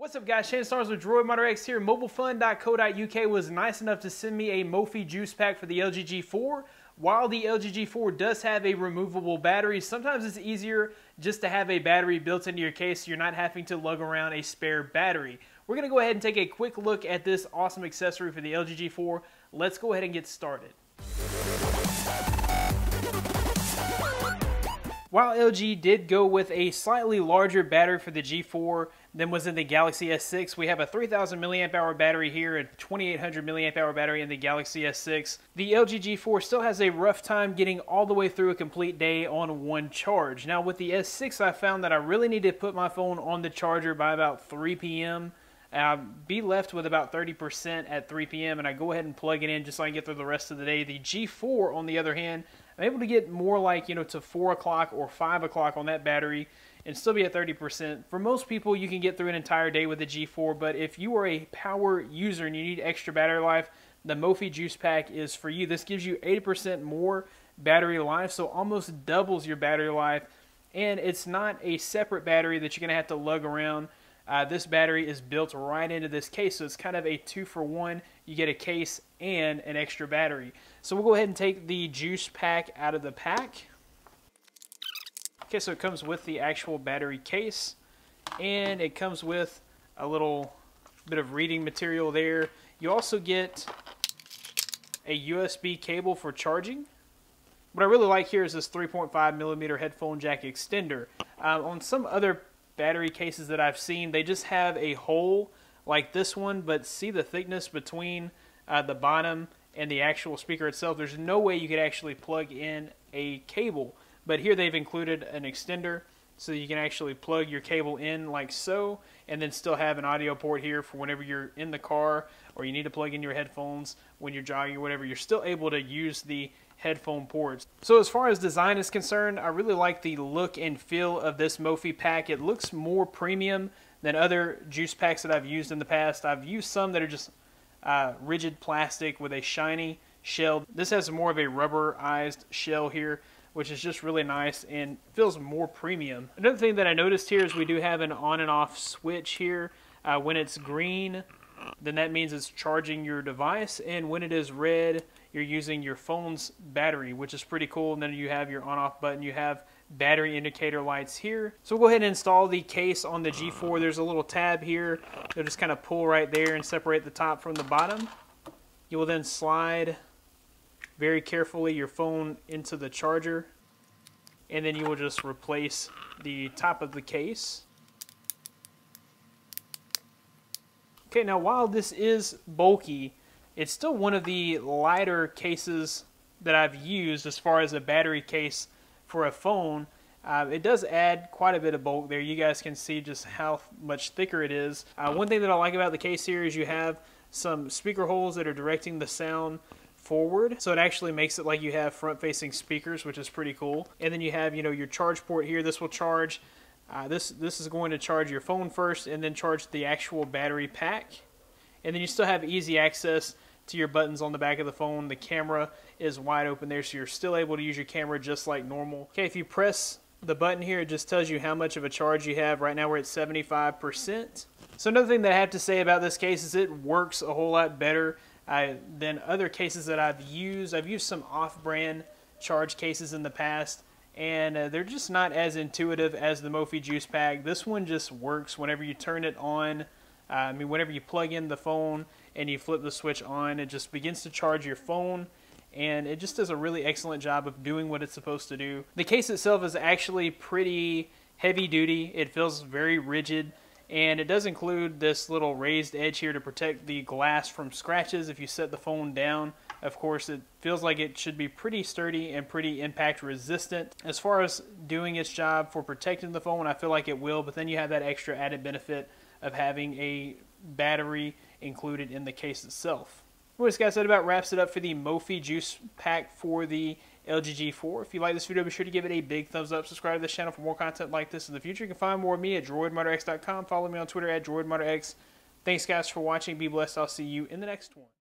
What's up, guys? Shane Stars with Droid Modder X here. MobileFun.co.uk was nice enough to send me a Mophie juice pack for the LG G4. While the LG G4 does have a removable battery, sometimes it's easier just to have a battery built into your case so you're not having to lug around a spare battery. We're going to go ahead and take a quick look at this awesome accessory for the LG G4. Let's go ahead and get started. While LG did go with a slightly larger battery for the G4 than was in the Galaxy S6, we have a 3000 mAh battery here, a 2800 mAh battery in the Galaxy S6. The LG G4 still has a rough time getting all the way through a complete day on one charge. Now with the S6, I found that I really need to put my phone on the charger by about 3 p.m. I'll be left with about 30% at 3 p.m. and I go ahead and plug it in just so I can get through the rest of the day. The G4, on the other hand, I'm able to get more like, to 4 o'clock or 5 o'clock on that battery and still be at 30%. For most people, you can get through an entire day with the G4, but if you are a power user and you need extra battery life, the Mophie Juice Pack is for you. This gives you 80% more battery life, so almost doubles your battery life, and it's not a separate battery that you're going to have to lug around. This battery is built right into this case, so it's kind of a 2-for-1. You get a case and an extra battery. So we'll go ahead and take the juice pack out of the pack. Okay, so it comes with the actual battery case, and it comes with a little bit of reading material there. You also get a USB cable for charging. What I really like here is this 3.5mm headphone jack extender. On some other battery cases that I've seen, they just have a hole like this one, but see the thickness between the bottom and the actual speaker itself. There's no way you could actually plug in a cable, but here they've included an extender so you can actually plug your cable in like so, and then still have an audio port here for whenever you're in the car or you need to plug in your headphones when you're jogging or whatever. You're still able to use the headphone ports. So as far as design is concerned, I really like the look and feel of this Mophie pack. It looks more premium than other juice packs that I've used in the past. I've used some that are just rigid plastic with a shiny shell. This has more of a rubberized shell here, which is just really nice and feels more premium. Another thing that I noticed here is we do have an on and off switch here. When it's green, then that means it's charging your device, and when it is red, you're using your phone's battery, which is pretty cool. And then you have your on-off button. You have battery indicator lights here. So we'll go ahead and install the case on the G4. There's a little tab here. You'll just kind of pull right there and separate the top from the bottom. You will then slide very carefully your phone into the charger, and then you will just replace the top of the case. Okay, now while this is bulky, it's still one of the lighter cases that I've used as far as a battery case for a phone. It does add quite a bit of bulk there. You guys can see just how much thicker it is. One thing that I like about the case here is you have some speaker holes that are directing the sound forward, so it actually makes it like you have front-facing speakers, which is pretty cool. And then you have, your charge port here. This will charge. This is going to charge your phone first, and then charge the actual battery pack. And then you still have easy access to your buttons on the back of the phone. The camera is wide open there, so you're still able to use your camera just like normal. Okay, if you press the button here, it just tells you how much of a charge you have. Right now we're at 75%. So another thing that I have to say about this case is it works a whole lot better than other cases that I've used. I've used some off-brand charge cases in the past, and they're just not as intuitive as the Mophie Juice Pack. This one just works whenever you turn it on. Whenever you plug in the phone and you flip the switch on, it just begins to charge your phone, and it just does a really excellent job of doing what it's supposed to do. The case itself is actually pretty heavy duty. It feels very rigid, and it does include this little raised edge here to protect the glass from scratches if you set the phone down. Of course, it feels like it should be pretty sturdy and pretty impact resistant. As far as doing its job for protecting the phone, I feel like it will, but then you have that extra added benefit of having a battery included in the case itself. Anyways, guys, that about wraps it up for the Mophie Juice Pack for the LG G4. If you like this video, be sure to give it a big thumbs up. Subscribe to this channel for more content like this in the future. You can find more of me at droidmodderx.com. Follow me on Twitter at droidmodderx. Thanks, guys, for watching. Be blessed. I'll see you in the next one.